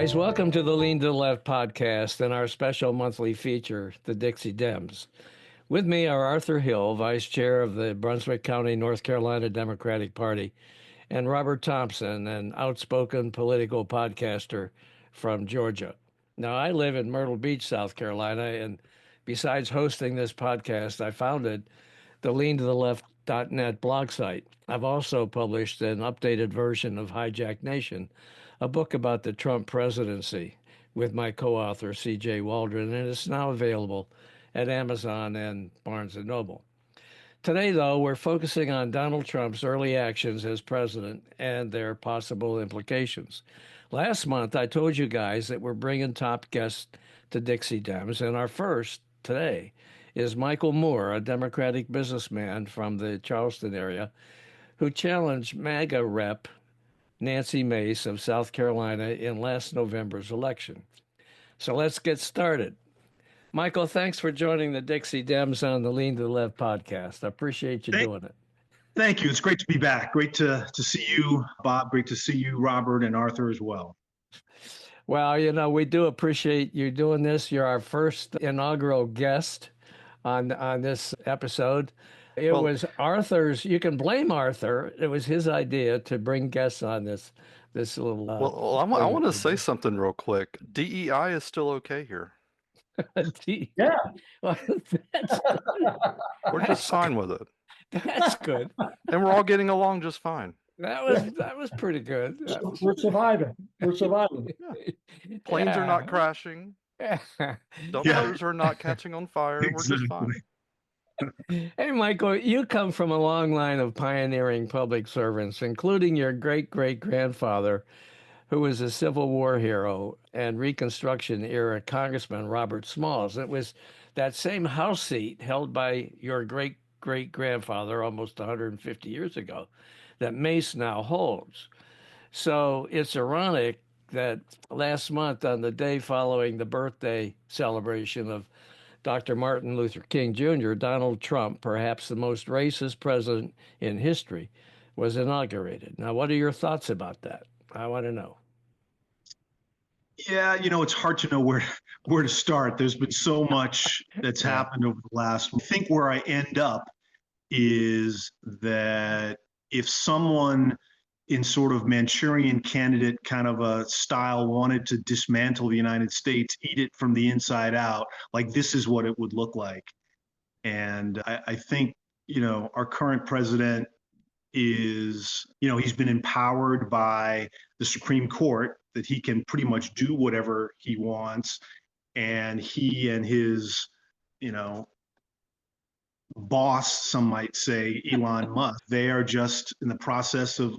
guys. Welcome to the Lean to the Left podcast and our special monthly feature, the Dixie Dems. With me are Arthur Hill, Vice Chair of the Brunswick County, North Carolina Democratic Party, and Robert Thompson, an outspoken political podcaster from Georgia. Now, I live in Myrtle Beach, South Carolina, and besides hosting this podcast, I founded the leantotheleft.net blog site. I've also published an updated version of Hijack Nation, a book about the Trump presidency with my co-author, C.J. Waldron, and it's now available at Amazon and Barnes & Noble. Today, though, we're focusing on Donald Trump's early actions as president and their possible implications. Last month, I told you guys that we're bringing top guests to Dixie Dems, and our first today is Michael Moore, a Democratic businessman from the Charleston area, who challenged MAGA Rep Nancy Mace of South Carolina in last November's election. So let's get started. Michael, thanks for joining the Dixie Dems on the Lean to the Left podcast. I appreciate you doing it. Thank you. It's great to be back. Great to see you, Bob. Great to see you, Robert, and Arthur as well. Well, we do appreciate you doing this. You're our first inaugural guest on this episode. It was Arthur's. You can blame Arthur. It was his idea to bring guests on this little. I want to say something real quick. DEI is still okay here. Yeah, well, we're just fine with it. That's good, and we're all getting along just fine. That was pretty good. We're surviving. We're surviving. Yeah. Planes are not crashing. Dumpsters are not catching on fire. Exactly. We're just fine. Hey, Michael, you come from a long line of pioneering public servants, including your great-great-grandfather, who was a Civil War hero and Reconstruction-era Congressman Robert Smalls. It was that same House seat held by your great-great-grandfather almost 150 years ago that Mace now holds. So it's ironic that last month, on the day following the birthday celebration of Dr. Martin Luther King Jr., Donald Trump, perhaps the most racist president in history, was inaugurated. Now, what are your thoughts about that? I want to know. Yeah, it's hard to know where to start. There's been so much that's happened over the last. I think where I end up is that if someone in sort of Manchurian candidate kind of a style wanted to dismantle the United States, eat it from the inside out, like this is what it would look like. And I think, our current president is, he's been empowered by the Supreme Court that he can pretty much do whatever he wants. And he and his, boss, some might say, Elon Musk, they are just in the process of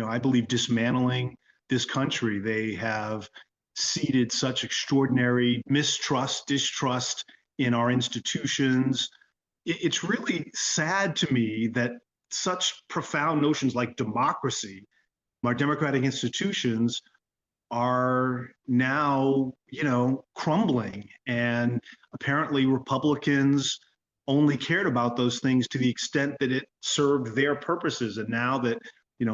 I believe dismantling this country. They have seeded such extraordinary distrust in our institutions. It's really sad to me that such profound notions like democracy, our democratic institutions, are now, crumbling. And apparently Republicans only cared about those things to the extent that it served their purposes. And now that,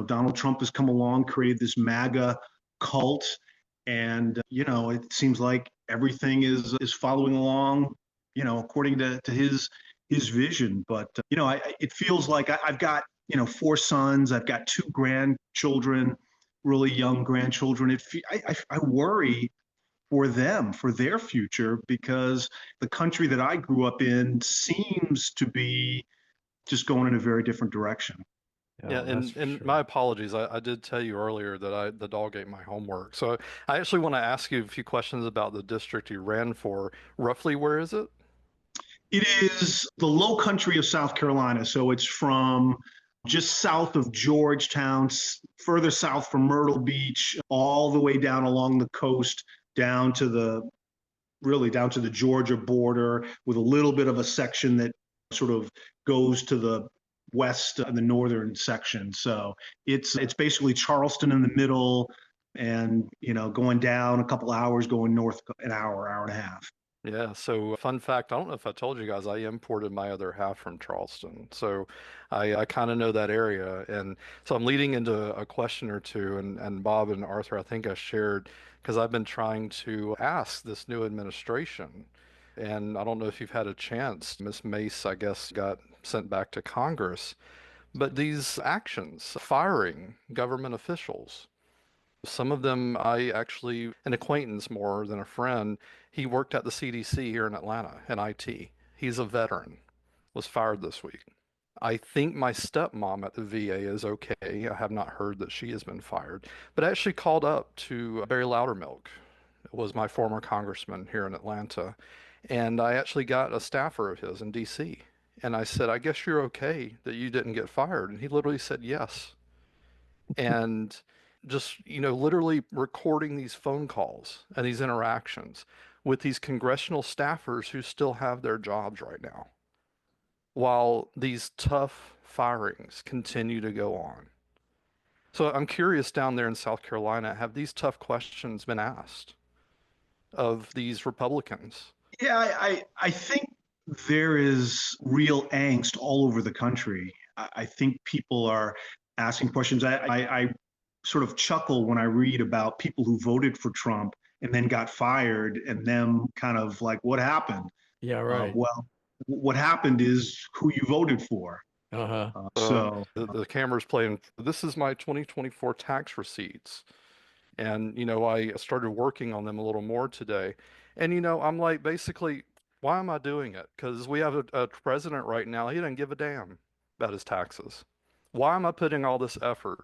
Donald Trump has come along, created this MAGA cult, and, it seems like everything is following along, according to his vision. But, it feels like I've got, 4 sons, I've got 2 grandchildren, really young grandchildren. I worry for them, for their future, because the country that I grew up in seems to be just going in a very different direction. Yeah, and sure. My apologies. I did tell you earlier that the dog ate my homework. So I actually want to ask you a few questions about the district you ran for. Roughly, where is it? It is the low country of South Carolina. So it's from just south of Georgetown, further south from Myrtle Beach, all the way down along the coast, down to the Georgia border, with a little bit of a section that sort of goes to the west and the northern section. So it's basically Charleston in the middle, and going down a couple hours, going north an hour and a half. Yeah, so fun fact, I don't know if I told you guys, I imported my other half from Charleston. So I kind of know that area. And so I'm leading into a question or two. And Bob and Arthur, I think I shared, because I've been trying to ask this new administration. And I don't know if you've had a chance. Miss Mace, I guess, got sent back to Congress. But these actions, firing government officials, some of them I actually, an acquaintance more than a friend, he worked at the CDC here in Atlanta in IT. He's a veteran, was fired this week. I think my stepmom at the VA is okay. I have not heard that she has been fired, but I actually called up to Barry Loudermilk. It was my former congressman here in Atlanta, and I actually got a staffer of his in DC. And I said, I guess you're okay that you didn't get fired. And he literally said, yes. And just, literally recording these phone calls and these interactions with these congressional staffers who still have their jobs right now, while these tough firings continue to go on. So I'm curious down there in South Carolina, have these tough questions been asked of these Republicans? Yeah, I think there is real angst all over the country. I think people are asking questions. I sort of chuckle when I read about people who voted for Trump and then got fired, and them kind of like, what happened? Yeah, right. Well, what happened is who you voted for. Uh-huh. So The camera's playing. This is my 2024 tax receipts. And, I started working on them a little more today. And, I'm like, basically, why am I doing it? Because we have a president right now, he doesn't give a damn about his taxes. Why am I putting all this effort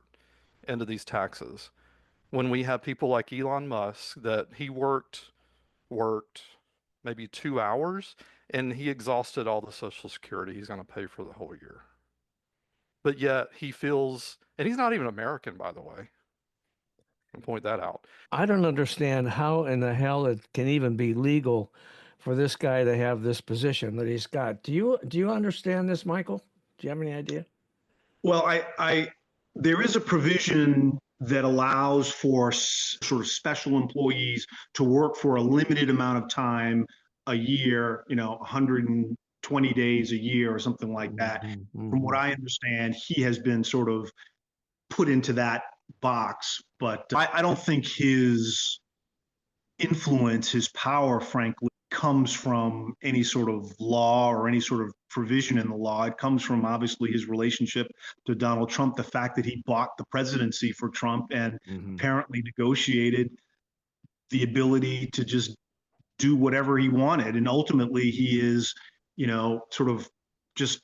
into these taxes when we have people like Elon Musk that he worked maybe 2 hours and he exhausted all the Social Security he's going to pay for the whole year. But yet he feels, and he's not even American, by the way. I'll point that out. I don't understand how in the hell it can even be legal for this guy to have this position that he's got. Do you understand this, Michael? Do you have any idea? well, there is a provision that allows for sort of special employees to work for a limited amount of time a year, 120 days a year or something like that. From what I understand, he has been sort of put into that box, but I don't think his influence, his power, frankly, comes from any sort of law or any sort of provision in the law. It comes from obviously his relationship to Donald Trump, the fact that he bought the presidency for Trump and apparently negotiated the ability to just do whatever he wanted. And ultimately he is, sort of just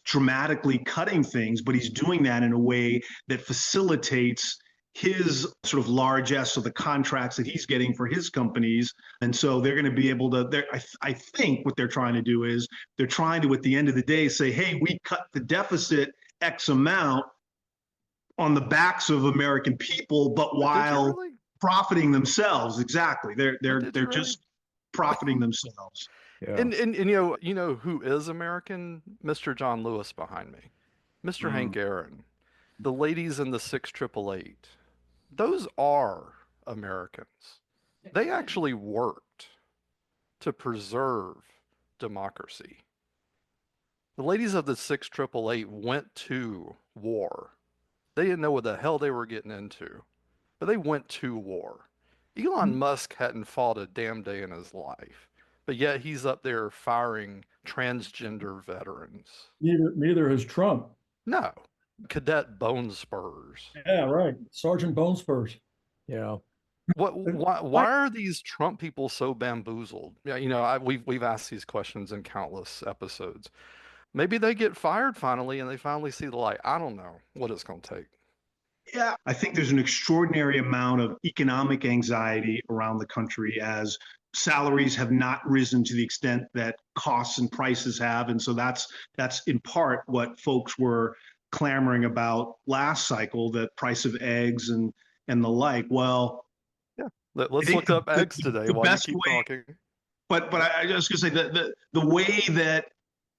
dramatically cutting things, but he's doing that in a way that facilitates his sort of largesse of the contracts that he's getting for his companies. And so they're going to be able to, I think what they're trying to do is they're trying to, at the end of the day, say, hey, we cut the deficit X amount on the backs of American people, but while really? profiting themselves. Exactly. They're Really? just profiting themselves. Yeah. And who is American? Mr. John Lewis behind me. Mr. Hank Aaron. The ladies in the 6888. Those are Americans. They actually worked to preserve democracy. The ladies of the 6888 went to war. They didn't know what the hell they were getting into, but they went to war. Elon Musk hadn't fought a damn day in his life, but yet he's up there firing transgender veterans. Neither is Trump. No, Cadet Bone Spurs. Yeah, right. Sergeant Bone Spurs. Yeah. Why are these Trump people so bamboozled? Yeah, we've asked these questions in countless episodes. Maybe they get fired finally and they finally see the light. I don't know what it's going to take. Yeah, I think there's an extraordinary amount of economic anxiety around the country as salaries have not risen to the extent that costs and prices have. And so that's in part what folks were clamoring about last cycle, the price of eggs and the like. Well, yeah, let's look up eggs today while you keep talking. But I just gonna say the way that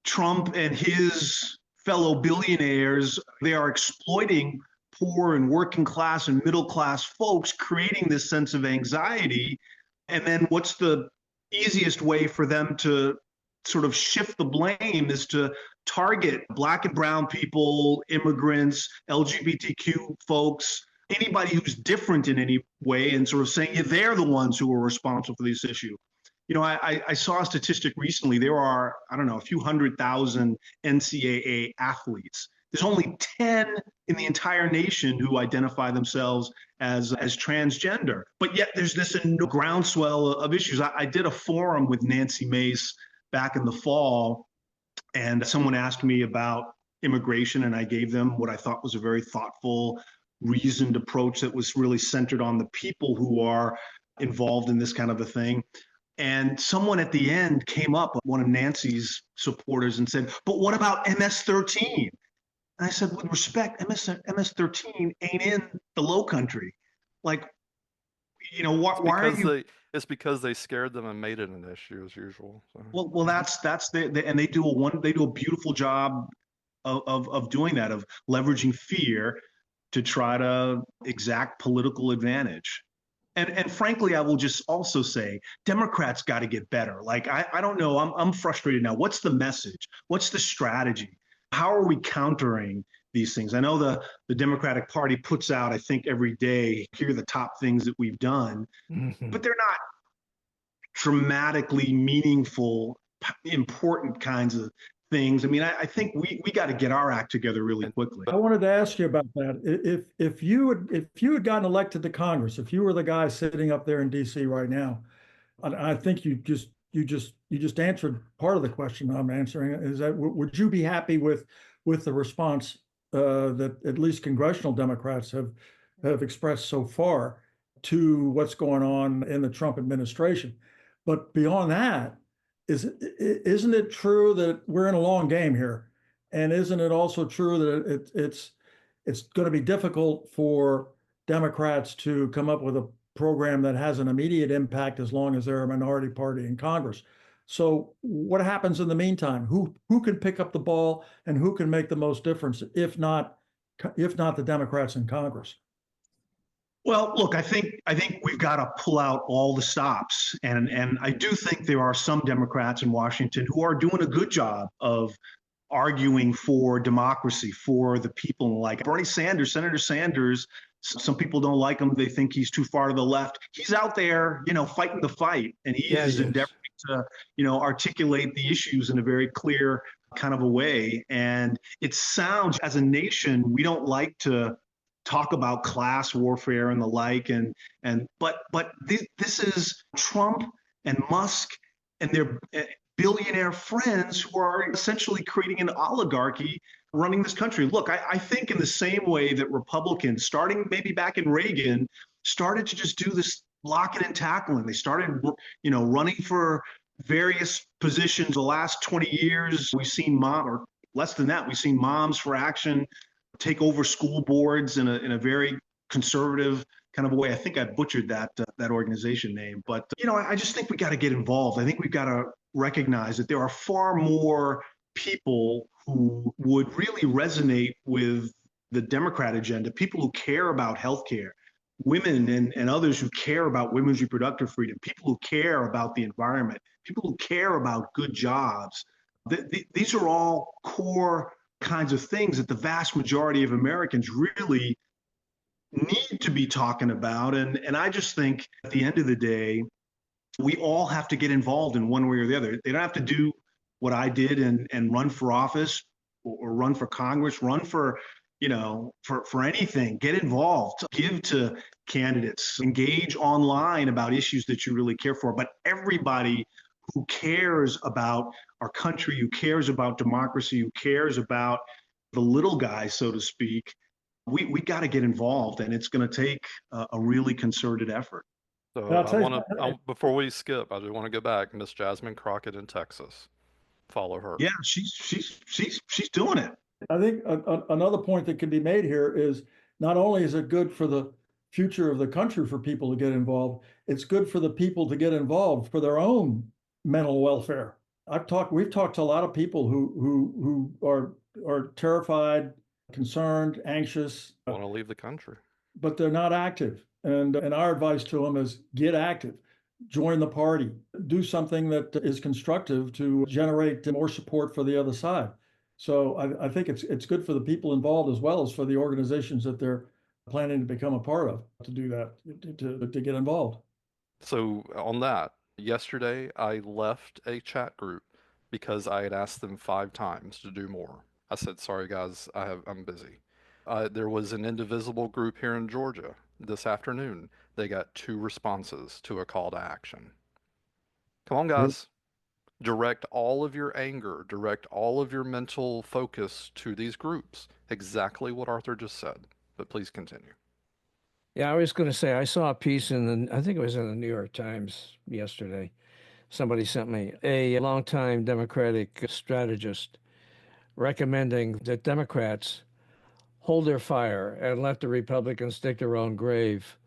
Trump and his fellow billionaires, they are exploiting poor and working class and middle class folks, creating this sense of anxiety. And then what's the easiest way for them to sort of shift the blame is to target Black and brown people, immigrants, LGBTQ folks, anybody who's different in any way, and sort of saying, yeah, they're the ones who are responsible for this issue. I saw a statistic recently. There are, I don't know, a few 100,000 NCAA athletes. There's only 10 in the entire nation who identify themselves as transgender. But yet there's this groundswell of issues. I did a forum with Nancy Mace back in the fall, and someone asked me about immigration, and I gave them what I thought was a very thoughtful, reasoned approach that was really centered on the people who are involved in this kind of a thing. And someone at the end came up, one of Nancy's supporters, and said, but what about MS-13? And I said, with respect, MS-13 ain't in the Low Country. Like, why are you? It's because they scared them and made it an issue as usual. So. Well, that's and they do a beautiful job of doing that, of leveraging fear to try to exact political advantage. And frankly, I will just also say, Democrats got to get better. Like, I don't know, I'm frustrated now. What's the message? What's the strategy? How are we countering these things? I know the Democratic Party puts out, I think, every day, here are the top things that we've done, but they're not dramatically meaningful, important kinds of things. I mean, I think we got to get our act together really quickly. I wanted to ask you about that. If you had gotten elected to Congress, if you were the guy sitting up there in DC right now, and I think you just answered part of the question I'm answering, is that would you be happy with the response that at least congressional Democrats have expressed so far to what's going on in the Trump administration? But beyond that, isn't it true that we're in a long game here? And isn't it also true that it's going to be difficult for Democrats to come up with a program that has an immediate impact as long as they're a minority party in Congress? So what happens in the meantime? Who can pick up the ball and who can make the most difference, if not the Democrats in Congress? Well, look, I think we've got to pull out all the stops, and I do think there are some Democrats in Washington who are doing a good job of arguing for democracy, for the people. Like Bernie Sanders, Senator Sanders, some people don't like him; they think he's too far to the left. He's out there, fighting the fight, and he is endeavoring to, articulate the issues in a very clear kind of a way. And it sounds, as a nation, we don't like to talk about class warfare and the like, but this is Trump and Musk and their billionaire friends who are essentially creating an oligarchy running this country. Look, I think in the same way that Republicans, starting maybe back in Reagan, started to just do this blocking and tackling. They started, running for various positions. The last 20 years, we've seen or less than that, we've seen Moms for Action take over school boards in a very conservative kind of a way. I think I butchered that organization name, but I just think we got to get involved. I think we've got to recognize that there are far more people who would really resonate with the Democrat agenda, people who care about healthcare, women and others who care about women's reproductive freedom, people who care about the environment, people who care about good jobs. These are all core kinds of things that the vast majority of Americans really need to be talking about. And I just think at the end of the day, we all have to get involved in one way or the other. They don't have to do what I did and run for office or run for Congress, run for anything. Get involved, give to candidates, engage online about issues that you really care for. But everybody who cares about our country, who cares about democracy, who cares about the little guy, so to speak, we got to get involved, and it's going to take a really concerted effort. So before we skip, I just want to go back. Miss Jasmine Crockett in Texas. Follow her. Yeah, she's doing it. I think another point that can be made here is not only is it good for the future of the country for people to get involved, it's good for the people to get involved for their own mental welfare. We've talked to a lot of people who are terrified, concerned, anxious, want to leave the country, but they're not active. And our advice to them is get active. join the party, do something that is constructive to generate more support for the other side. So I think it's good for the people involved as well as for the organizations that they're planning to become a part of to do that, to get involved. So on that, yesterday I left a chat group because I had asked them 5 times to do more. I said, "Sorry guys, I'm busy." There was an indivisible group here in Georgia this afternoon. They got 2 responses to a call to action. Come on, guys. Direct all of your anger, direct all of your mental focus to these groups. Exactly what Arthur just said. But please continue. Yeah, I was going to say I saw a piece I think it was in the New York Times yesterday. Somebody sent me a longtime Democratic strategist recommending that Democrats hold their fire and let the Republicans dig their own grave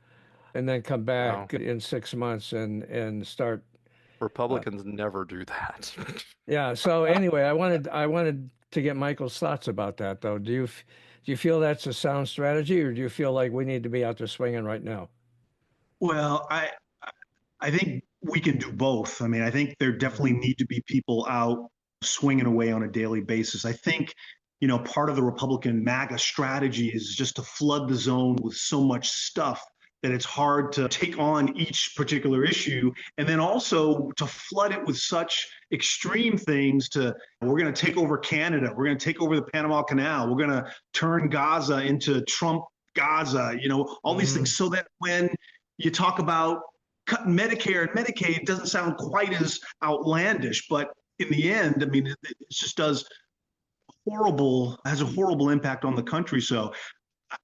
and then come Wow. back in 6 months and start. Republicans never do that. Yeah. So anyway, I wanted to get Michael's thoughts about that, though. Do you feel that's a sound strategy, or do you feel like we need to be out there swinging right now? Well, I think we can do both. I mean, I think there definitely need to be people out swinging away on a daily basis. I think, part of the Republican MAGA strategy is just to flood the zone with so much stuff that it's hard to take on each particular issue. And then also to flood it with such extreme things we're going to take over Canada. We're going to take over the Panama Canal. We're going to turn Gaza into Trump Gaza, all these things so that when you talk about cutting Medicare and Medicaid, doesn't sound quite as outlandish, but in the end, I mean, it just has a horrible impact on the country. So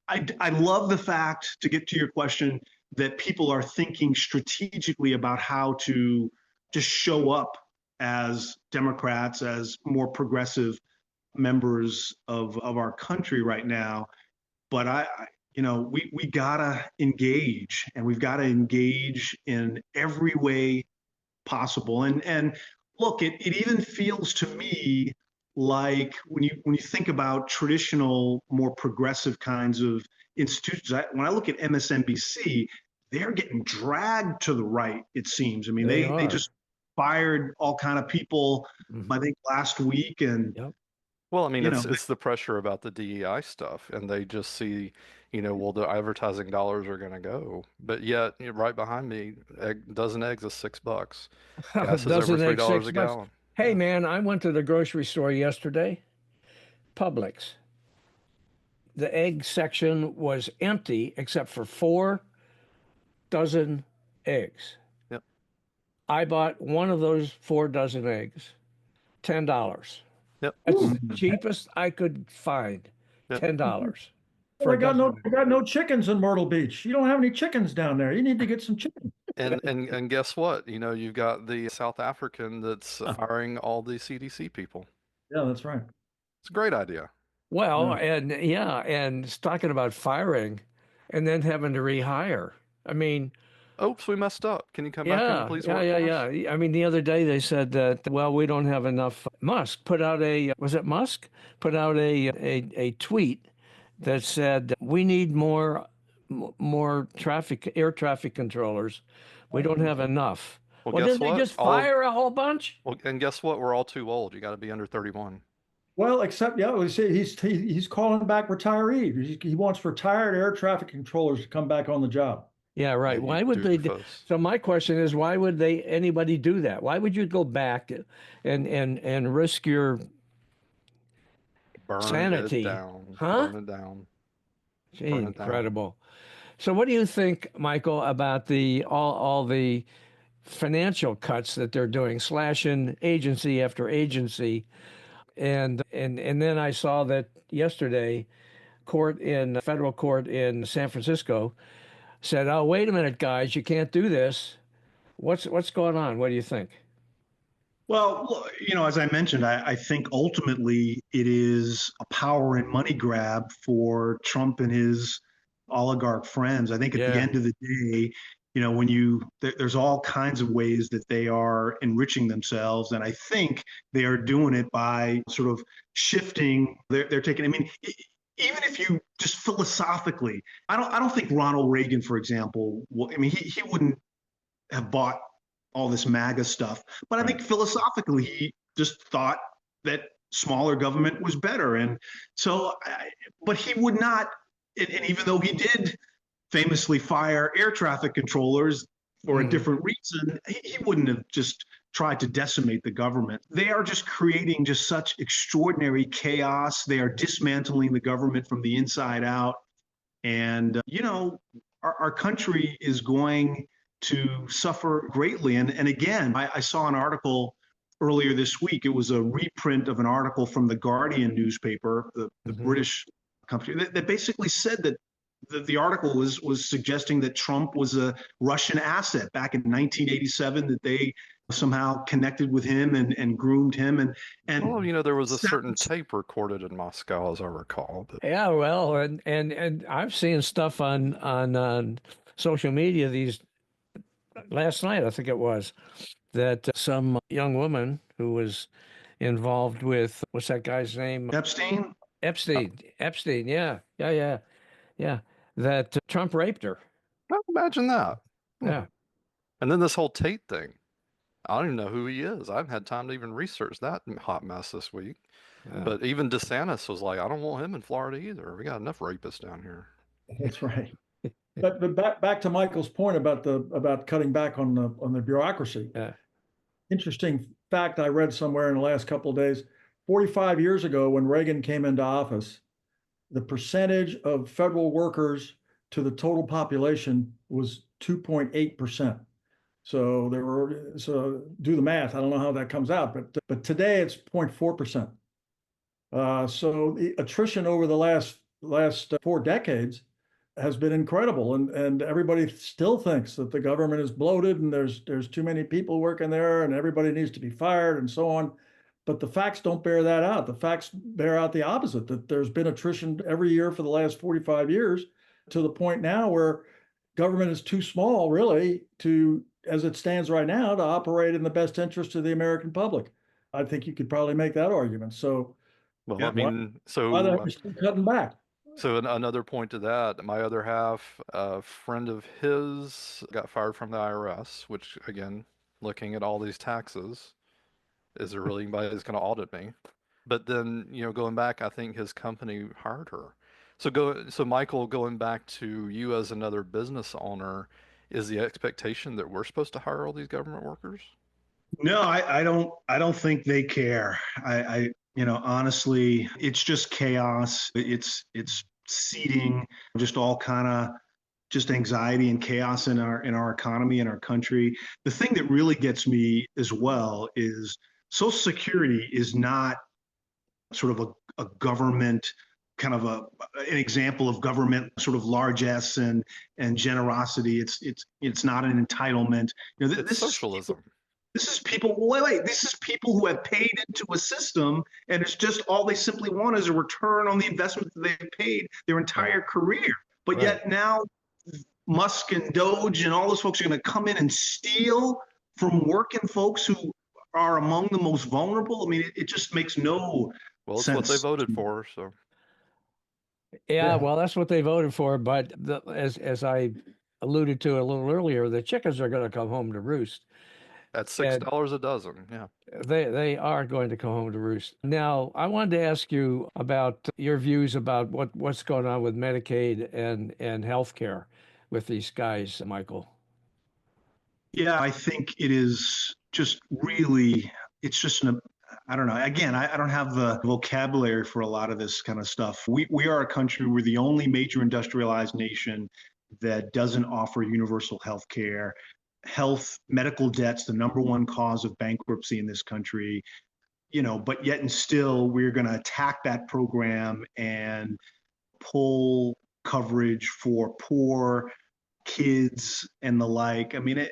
I love the fact, to get to your question, that people are thinking strategically about how to just show up as Democrats, as more progressive members of our country right now. But we gotta engage, and we've got to engage in every way possible. And look, it even feels to me like when you think about traditional, more progressive kinds of institutions, when I look at MSNBC, they're getting dragged to the right, it seems. I mean, they just fired all kind of people, I think, last week. And Yep. Well, I mean, it's the pressure about the DEI stuff, and they just see, well, the advertising dollars are going to go. But yet, right behind me, dozen eggs is $6. Gas is over Dozen eggs, $3 a $6. gallon. Hey, Yeah. man, I went to the grocery store yesterday, Publix. The egg section was empty except for 4 dozen eggs. Yep. I bought one of those 4 dozen eggs, $10. Yep. That's the cheapest I could find, Yep. $10 Well, for a dozen. I got no chickens in Myrtle Beach. You don't have any chickens down there. You need to get some chickens. And guess what? You've got the South African that's hiring all the CDC people. Yeah, that's right. It's a great idea. Well, and it's talking about firing and then having to rehire. I mean, Oops, we messed up. Can you come back and please work for us? yeah. I mean, the other day they said that, well, we don't have enough. Musk put out was it Musk? Put out a tweet that said, we need more air traffic controllers. We don't have enough. Well, Well, guess did they what? just fire a whole bunch? Well, and guess what? We're all too old. You got to be under 31. Well, except he's calling back retirees. He wants retired air traffic controllers to come back on the job. Yeah, right. Maybe Why would they do? doofus. So my question is, why would anybody do that? Why would you go back and risk your Burn sanity? it down. Huh? Burn it down. Gee, Burn it down. incredible. So what do you think, Michael, about all the financial cuts that they're doing, slashing agency after agency? And then I saw that yesterday, federal court in San Francisco said, "Oh, wait a minute, guys, you can't do this." What's going on? What do you think? Well, as I mentioned, I think ultimately it is a power and money grab for Trump and his oligarch friends. I think at the end of the day, there's all kinds of ways that they are enriching themselves. And I think they are doing it by sort of shifting. They're taking, I mean, even if you just philosophically, I don't think Ronald Reagan, for example, he wouldn't have bought all this MAGA stuff. But I think philosophically, he just thought that smaller government was better. And so, but he would not, and even though he did famously fire air traffic controllers for a different reason, he wouldn't have just tried to decimate the government. They are just creating just such extraordinary chaos. They are dismantling the government from the inside out. And, our country is going to suffer greatly. And again, I saw an article earlier this week. It was a reprint of an article from the Guardian newspaper, the British company, that basically said that the article was suggesting that Trump was a Russian asset back in 1987, that they somehow connected with him and groomed him. And well, there was a certain tape recorded in Moscow, as I recall. But... Yeah, well, and I've seen stuff on social media last night, I think it was, that some young woman who was involved with, what's that guy's name? Epstein, yeah. That Trump raped her. Oh, imagine that. Yeah. And then this whole Tate thing. I don't even know who he is. I haven't had time to even research that hot mess this week. Yeah. But even DeSantis was like, I don't want him in Florida either. We got enough rapists down here. That's right. But back to Michael's point about cutting back on the bureaucracy. Yeah. Interesting fact I read somewhere in the last couple of days. 45 years ago, when Reagan came into office, the percentage of federal workers to the total population was 2.8%. So do the math. I don't know how that comes out, but today it's 0.4%. So the attrition over the last 4 decades has been incredible, and everybody still thinks that the government is bloated and there's too many people working there and everybody needs to be fired and so on. But the facts don't bear that out. The facts bear out the opposite, that there's been attrition every year for the last 45 years, to the point now where government is too small, really, as it stands right now, to operate in the best interest of the American public. I think you could probably make that argument. So, well, yeah, I mean, why the heck are you cutting back? So another point to that, my other half, a friend of his got fired from the IRS, which again, looking at all these taxes, is there really anybody that's going to audit me? But then, going back, I think his company hired her. So Michael, going back to you as another business owner, is the expectation that we're supposed to hire all these government workers? No, I don't think they care. Honestly, it's just chaos. It's seeding just all kind of just anxiety and chaos in our economy and our country. The thing that really gets me as well is Social Security is not sort of a government kind of an example of government sort of largesse and generosity. It's not an entitlement. It's socialism. This is people, this is people who have paid into a system, and it's just all they simply want is a return on the investment that they've paid their entire career. But yet now Musk and Doge and all those folks are going to come in and steal from working folks who are among the most vulnerable. I mean, it just makes no sense. Well, it's what they voted for, so. Yeah, well, that's what they voted for. But as I alluded to a little earlier, the chickens are going to come home to roost. At $6 a dozen, yeah. They are going to come home to roost. Now, I wanted to ask you about your views about what's going on with Medicaid and healthcare with these guys, Michael. Yeah, I think it is just really, it's just I don't know. Again, I don't have the vocabulary for a lot of this kind of stuff. We are a country, we're the only major industrialized nation that doesn't offer universal health care. Medical debt's the number one cause of bankruptcy in this country, but yet and still we're going to attack that program and pull coverage for poor kids and the like. I mean,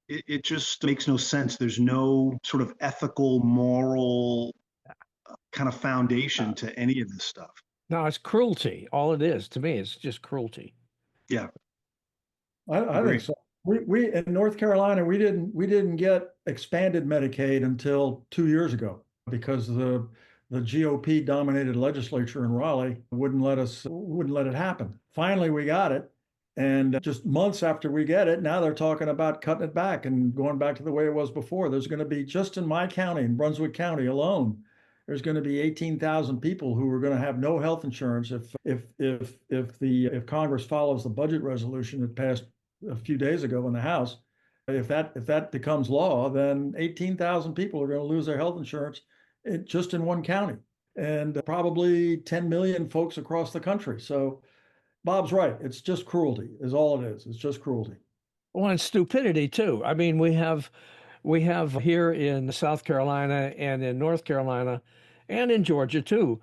it just makes no sense. There's no sort of ethical, moral kind of foundation to any of this stuff. No, it's cruelty. All it is to me, it's just cruelty. Yeah. I think so. We in North Carolina, we didn't get expanded Medicaid until 2 years ago because the GOP dominated legislature in Raleigh wouldn't let it happen. Finally, we got it. And just months after we get it, now they're talking about cutting it back and going back to the way it was before. There's going to be, just in my county, in Brunswick County alone, there's going to be 18,000 people who are going to have no health insurance if Congress follows the budget resolution that passed a few days ago in the House. If that becomes law, then 18,000 people are going to lose their health insurance just in one county, and probably 10 million folks across the country. So Bob's right. It's just cruelty, is all it is. It's just cruelty. Well, and stupidity too. I mean, we have here in South Carolina and in North Carolina and in Georgia too,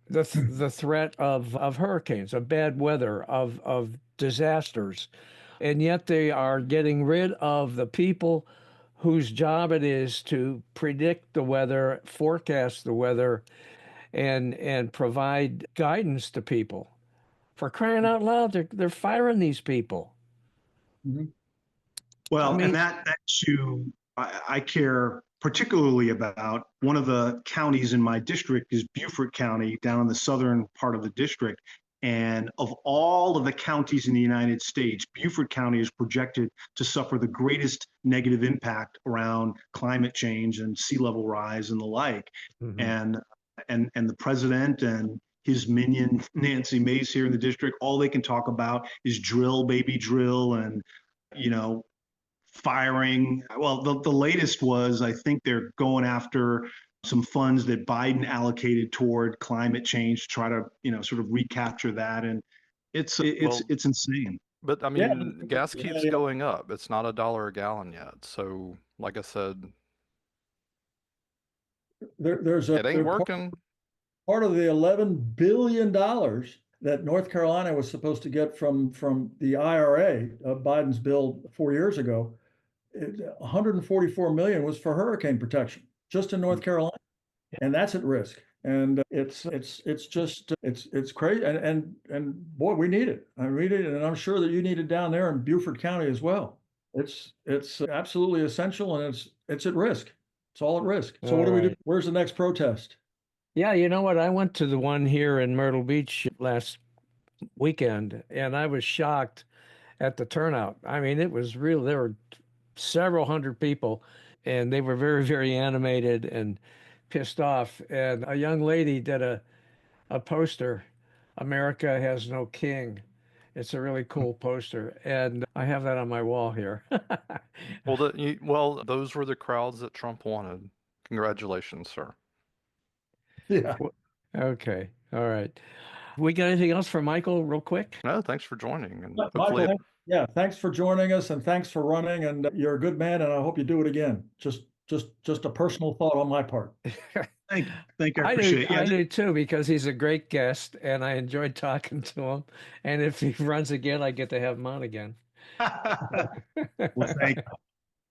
the threat of hurricanes, of bad weather, of disasters. And yet they are getting rid of the people whose job it is to predict the weather, forecast the weather, and provide guidance to people. For crying out loud, they're firing these people. Mm-hmm. Well, I mean, and that issue I care particularly about. One of the counties in my district is Beaufort County, down in the southern part of the district. And of all of the counties in the United States, Beaufort County is projected to suffer the greatest negative impact around climate change and sea level rise and the like. mhm. And the president and his minion Nancy Mace here in the district, all they can talk about is drill, baby, drill, and you know, firing. Well, the latest was, I think they're going after some funds that Biden allocated toward climate change to try to, sort of recapture that. And it's Well, it's insane. but I Yeah, mean, gas yeah, keeps yeah. going up. It's not $1 a gallon yet. So, like I said, There's it ain't working. part of the $11 billion that North Carolina was supposed to get from the IRA, Biden's bill 4 years ago. 144 million was for hurricane protection just in North Carolina, and that's at risk. And it's just it's crazy. And boy, we need it. I need it, and I'm sure that you need it down there in Beaufort County as well. It's absolutely essential, and it's at risk. It's all at risk. So All what do we do? right. Where's the next protest? Yeah, you know what? I went to the one here in Myrtle Beach last weekend, and I was shocked at the turnout. I mean, it was real. There were several hundred people, and they were very, very animated and pissed off. And a young lady did a poster, America Has No King. It's a really cool poster, and I have that on my wall here. Well, those were the crowds that Trump wanted. Congratulations, sir. Yeah. Okay, all right. We got anything else for Michael, real quick? No, thanks for joining, and Michael, hopefully, yeah, thanks for joining us, and thanks for running. And you're a good man, and I hope you do it again. Just a personal thought on my part. Thank you. I I do, appreciate it. I Yeah. do too, because he's a great guest, and I enjoyed talking to him. And if he runs again, I get to have him on again. Well,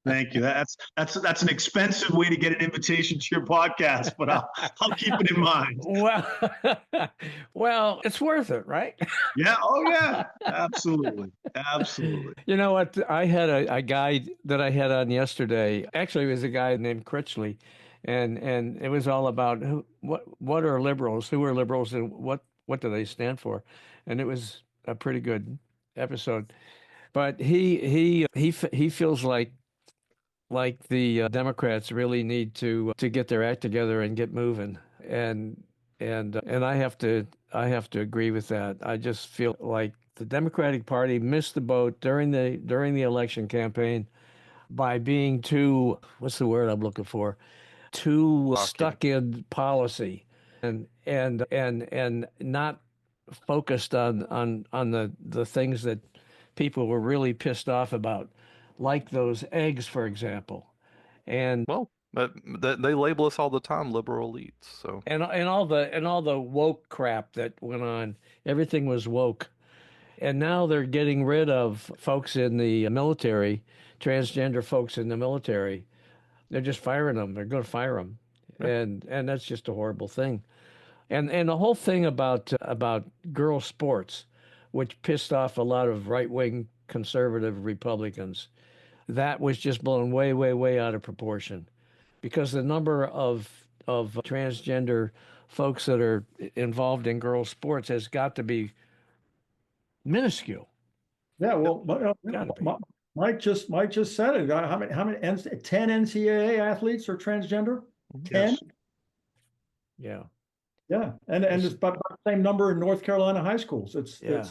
thank you. That's an expensive way to get an invitation to your podcast, but I'll keep it in mind. Well, well, it's worth it, right? Yeah. Oh yeah. Absolutely. Absolutely. You know what? I had a guy that I had on yesterday. Actually, it was a guy named Critchley, and it was all about what are liberals, who are liberals, and what do they stand for, and it was a pretty good episode. But he feels like the Democrats really need to get their act together and get moving, and I have to agree with that. I just feel like the Democratic Party missed the boat during the election campaign by being too, what's the word I'm looking for? Too Cocky. stuck in policy and not focused on the things that people were really pissed off about, like those eggs, for example. And well, they label us all the time liberal elites. So, all the woke crap that went on. Everything was woke. And now they're getting rid of folks in the military, transgender folks in the military. They're just firing them. They're going to fire them. And that's just a horrible thing. And the whole thing about girl sports, which pissed off a lot of right-wing conservative Republicans, that was just blown way, way, way out of proportion, because the number of transgender folks that are involved in girls sports has got to be minuscule. Yeah, well, Gotta be. Mike just said it. How many 10 NCAA athletes are transgender? 10? Yes. Yeah. Yeah, and it's about the same number in North Carolina high schools. It's Yeah.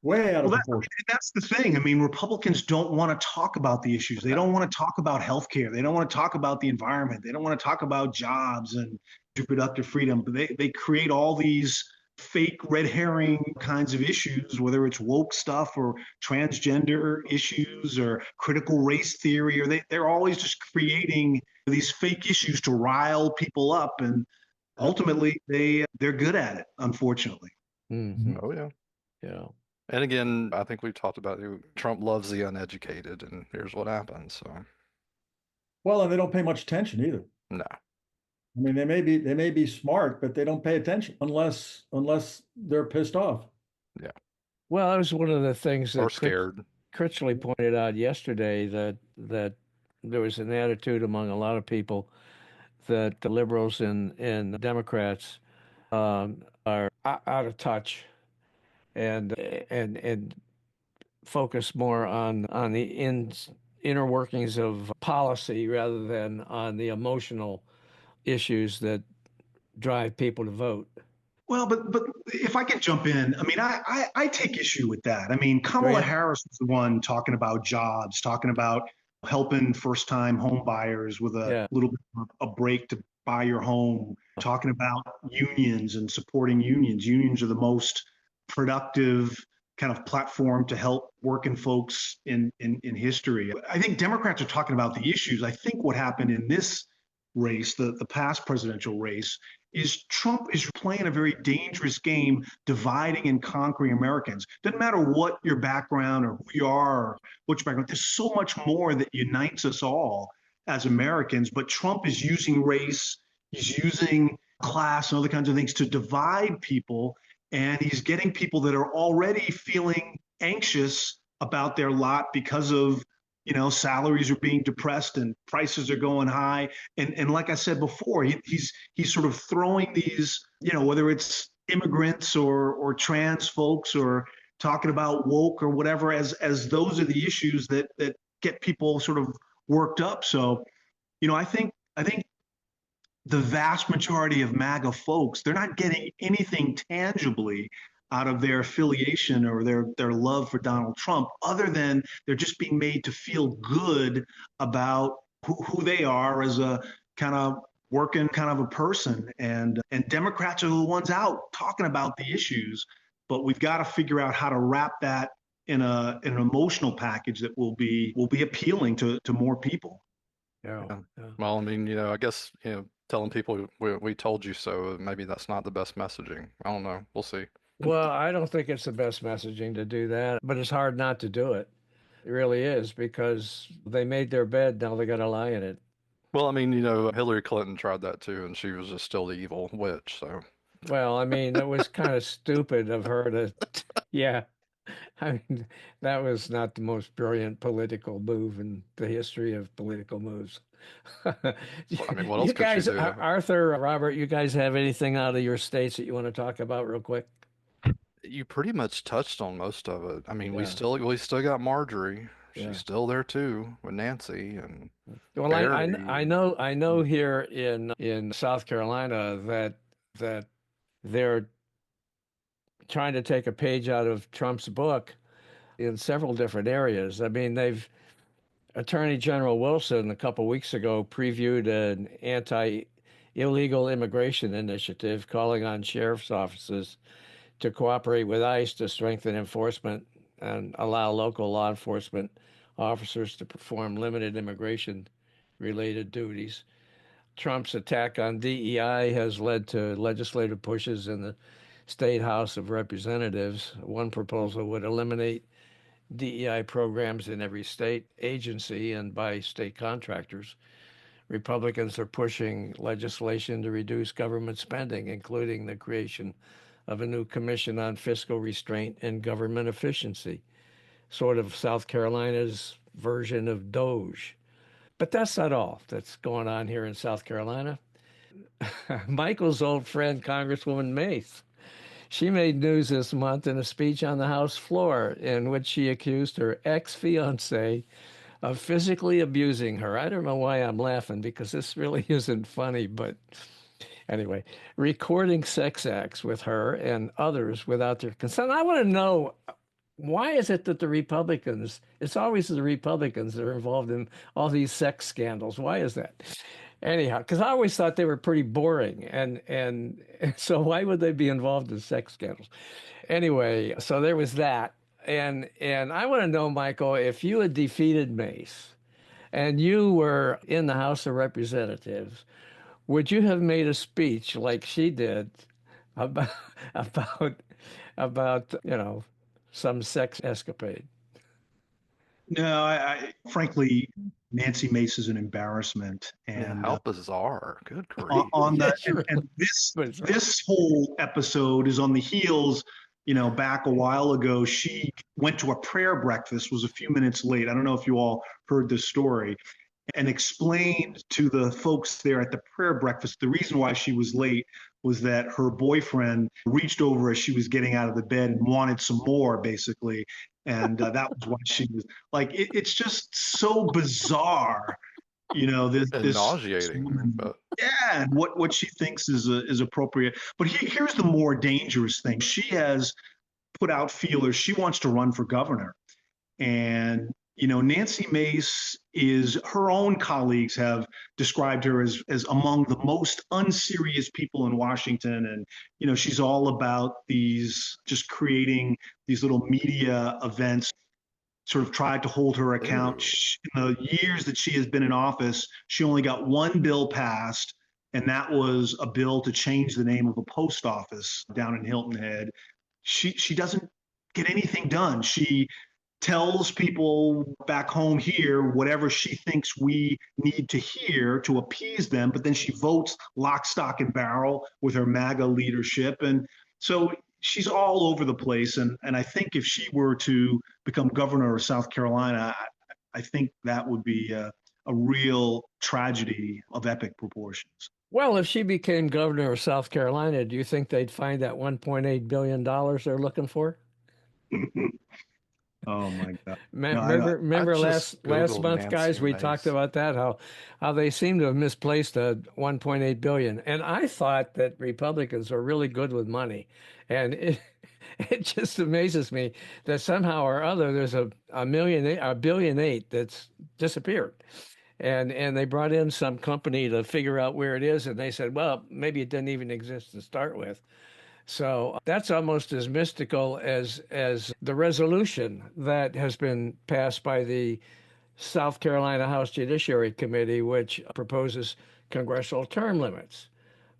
way out of Well, proportion. that's the thing. I mean, Republicans don't want to talk about the issues. They don't want to talk about healthcare. They don't want to talk about the environment. They don't want to talk about jobs and reproductive freedom. But they create all these fake red herring kinds of issues, whether it's woke stuff or transgender issues or critical race theory, or they're always just creating these fake issues to rile people up. And ultimately, they're good at it, unfortunately. Mhm. Oh, yeah. Yeah. And again, I think we've talked about Trump loves the uneducated, and here's what happens. So, Well, and they don't pay much attention either. no. I mean, they may be smart, but they don't pay attention unless they're pissed off. Yeah. Well, that was one of the things Or that scared. Critchley pointed out yesterday, that there was an attitude among a lot of people that the liberals and Democrats are out of touch and focus more on the inner workings of policy rather than on the emotional issues that drive people to vote. Well, but if I can jump in, I mean, I take issue with that. I mean, Kamala Grant? Harris was the one talking about jobs, talking about helping first-time home buyers with a Yeah. little bit of a break to buy your home, talking about unions and supporting unions. Unions are the most productive kind of platform to help working folks in history. I think Democrats are talking about the issues. I think what happened in this race, the past presidential race, is Trump is playing a very dangerous game, dividing and conquering Americans. Doesn't matter what your background or who you are or what your background. There's so much more that unites us all as Americans. But Trump is using race, he's using class and other kinds of things to divide people, and he's getting people that are already feeling anxious about their lot because of salaries are being depressed and prices are going high. And like I said before, he's sort of throwing these, whether it's immigrants or trans folks or talking about woke or whatever, as those are the issues that get people sort of worked up. So, I think the vast majority of MAGA folks, they're not getting anything tangibly out of their affiliation or their love for Donald Trump, other than they're just being made to feel good about who they are as a kind of working kind of a person. And Democrats are the ones out talking about the issues, but we've got to figure out how to wrap that in an emotional package that will be appealing to more people. Yeah. Yeah. Yeah. Well, I mean, I guess, telling people we told you so, maybe that's not the best messaging. I don't know. We'll see. Well, I don't think it's the best messaging to do that, but it's hard not to do it. It really is, because they made their bed, now they got to lie in it. Well, I mean, Hillary Clinton tried that too, and she was just still the evil witch. So, Well, I mean, it was kind of stupid of her to, yeah. I mean, that was not the most brilliant political move in the history of political moves. I mean, what else You could she guys, do? Arthur, Robert, you guys have anything out of your states that you want to talk about real quick? You pretty much touched on most of it. I mean, we Yeah, still got Marjorie. yeah. She's still there too with Nancy and Well, Barry. I know here in South Carolina that they're trying to take a page out of Trump's book in several different areas. I mean, they've Attorney General Wilson a couple weeks ago previewed an anti-illegal immigration initiative calling on sheriff's offices to cooperate with ICE to strengthen enforcement and allow local law enforcement officers to perform limited immigration related duties. Trump's attack on DEI has led to legislative pushes in the State House of Representatives. One proposal would eliminate DEI programs in every state agency and by state contractors. Republicans are pushing legislation to reduce government spending, including the creation of a new commission on fiscal restraint and government efficiency, sort of South Carolina's version of Doge. But that's not all that's going on here in South Carolina. Michael's old friend, Congresswoman Mace, She made news this month in a speech on the House floor in which she accused her ex-fiance of physically abusing her. I don't know why I'm laughing because this really isn't funny, but anyway, recording sex acts with her and others without their consent. I want to know, why is it that the Republicans, it's always the Republicans that are involved in all these sex scandals? Why is that? Anyhow, because I always thought they were pretty boring, and so why would they be involved in sex scandals? Anyway, so there was that, and I want to know, Michael, if you had defeated Mace and you were in the House of Representatives, would you have made a speech like she did about about about some sex escapade? No, frankly, Nancy Mace is an embarrassment, Yeah, and how bizarre. Good on, grief. on the Yes, really. and this But it's this whole episode is on the heels. Back a while ago, she went to a prayer breakfast, was a few minutes late. I don't know if you all heard this story, and explained to the folks there at the prayer breakfast the reason why she was late was that her boyfriend reached over as she was getting out of the bed and wanted some more, basically. And that was why she was like, it's just so bizarre, this And this nauseating, woman. but Yeah, and what she thinks is appropriate. But here's the more dangerous thing. She has put out feelers. She wants to run for governor. And, Nancy Mace is, her own colleagues have described her as among the most unserious people in Washington. And, she's all about these, just creating these little media events, sort of tried to hold her account. ooh. In the years that she has been in office, she only got one bill passed, and that was a bill to change the name of a post office down in Hilton Head. She doesn't get anything done. She tells people back home here whatever she thinks we need to hear to appease them, but then she votes lock, stock, and barrel with her MAGA leadership. And so she's all over the place. And I think if she were to become governor of South Carolina, I think that would be a real tragedy of epic proportions. Well, if she became governor of South Carolina, do you think they'd find that $1.8 billion they're looking for? Oh my God. No, I Remember just last Googled month, Nancy guys, we talked Mace. about that, how they seem to have misplaced a 1.8 billion. And I thought that Republicans are really good with money. And it just amazes me that somehow or other there's a billion eight that's disappeared. And they brought in some company to figure out where it is, and they said, well, maybe it didn't even exist to start with. So that's almost as mystical as the resolution that has been passed by the South Carolina House Judiciary Committee, which proposes congressional term limits.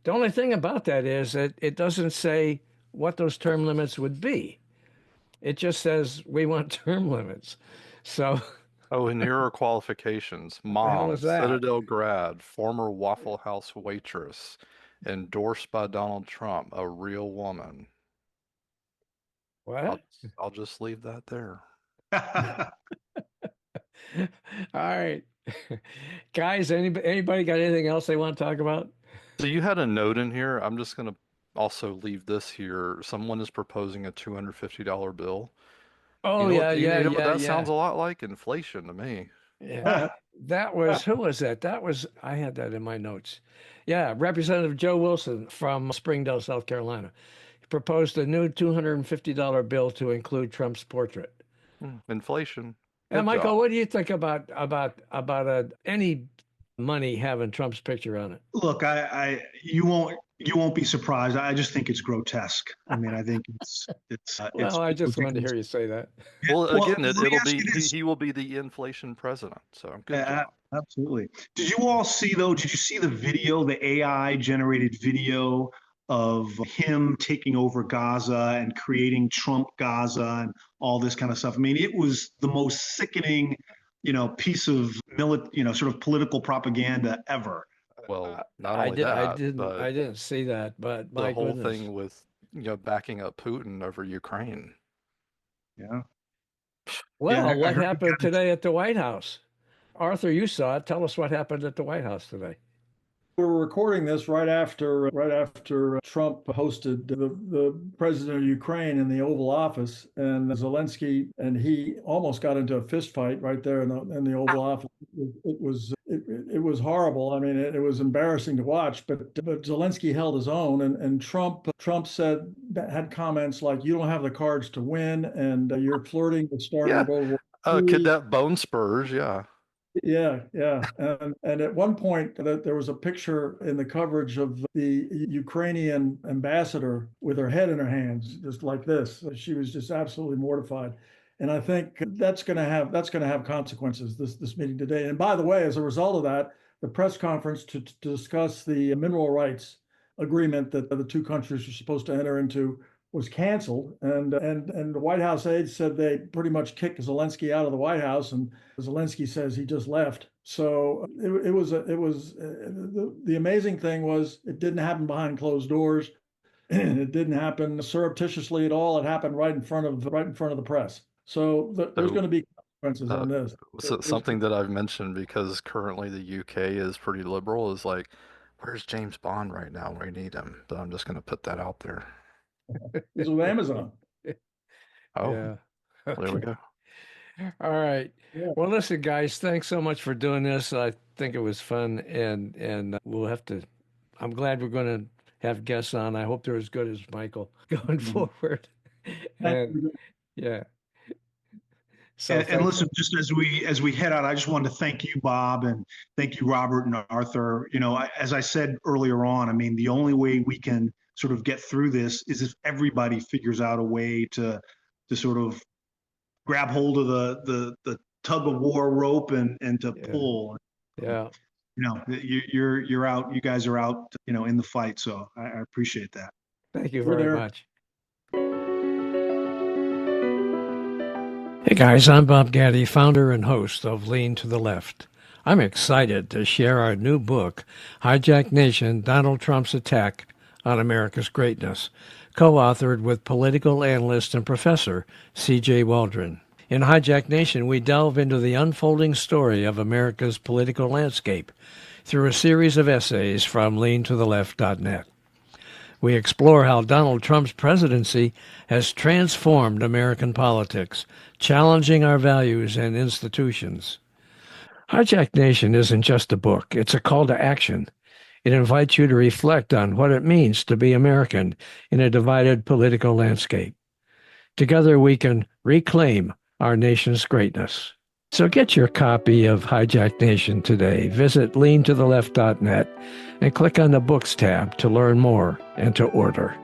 The only thing about that is that it doesn't say what those term limits would be. It just says we want term limits. So Oh, and here are qualifications. what the hell Mom, is that? Citadel grad, former Waffle House waitress, endorsed by Donald Trump, a real woman. I'll What? I'll just leave that there. All right. Guys, anybody got anything else they want to talk about? So you had a note in here. I'm just gonna also leave this here. Someone is proposing a $250 bill. Oh yeah, yeah, You know what yeah, that sounds yeah. a lot like? Inflation to me. Yeah. That was, who was that? That was, I had that in my notes. Yeah, Representative Joe Wilson from Springdale, South Carolina. He proposed a new $250 bill to include Trump's portrait. Inflation. And Good Michael, job. what do you think about any money having Trump's picture on it? Look, you won't be surprised. I just think it's grotesque. I mean, I think Well, I it's just wanted to ridiculous. hear you say that. Well, Well, again, let me it'll ask be you this. he will be the inflation president. So good Uh, job. Absolutely. Did you all see though? Did you see the video, the AI generated video of him taking over Gaza and creating Trump Gaza and all this kind of stuff? I mean, it was the most sickening, piece of sort of political propaganda ever. Well, not I only did, that, I but didn't see that, but the my whole goodness. thing with backing up Putin over Ukraine. Yeah. Yeah. Well, I what heard he happened got today at the White House? Arthur, you saw it. Tell us what happened at the White House today. We're recording this right after Trump hosted the president of Ukraine in the Oval Office, and Zelensky and he almost got into a fist fight right there in the Oval Office. It was horrible. I mean, it was embarrassing to watch, but Zelensky held his own, and Trump said that had comments like, "You don't have the cards to win, and you're flirting with starting Yeah. World War III." Kidnap bone spurs. Yeah. Yeah, yeah. And at one point, there was a picture in the coverage of the Ukrainian ambassador with her head in her hands, just like this. She was just absolutely mortified. And I think that's going to have consequences, this meeting today. And by the way, as a result of that, the press conference to discuss the mineral rights agreement that the two countries are supposed to enter into was canceled, and the White House aides said they pretty much kicked Zelensky out of the White House, and Zelensky says he just left. So the amazing thing was it didn't happen behind closed doors. It didn't happen surreptitiously at all. It happened right in front of the press. So there's going to be consequences on this. So something that I've mentioned, because currently the UK is pretty liberal, is like, where's James Bond right now? We need him. But I'm just going to put that out there. He's with Amazon. Oh, Yeah. there we go. All right. Yeah. Well, listen, guys, thanks so much for doing this. I think it was fun, and we'll have to. I'm glad we're going to have guests on. I hope they're as good as Michael going forward. And yeah. So and listen, just as we head out, I just wanted to thank you, Bob, and thank you, Robert and Arthur. You know, as I said earlier on, I mean, the only way we can sort of get through this is if everybody figures out a way to sort of grab hold of the tug of war rope and to pull. Yeah. You know, you're out. You guys are out. You know, in the fight. So I appreciate that. Thank you very there. much. Hey guys, I'm Bob Gatty, founder and host of Lean to the Left. I'm excited to share our new book, Hijack Nation: Donald Trump's Attack on America's Greatness, co-authored with political analyst and professor C.J. Waldron. In Hijack Nation, we delve into the unfolding story of America's political landscape through a series of essays from leantotheleft.net. We explore how Donald Trump's presidency has transformed American politics, challenging our values and institutions. Hijack Nation isn't just a book, it's a call to action. It invites you to reflect on what it means to be American in a divided political landscape. Together we can reclaim our nation's greatness. So get your copy of Hijack Nation today. Visit leantotheleft.net and click on the Books tab to learn more and to order.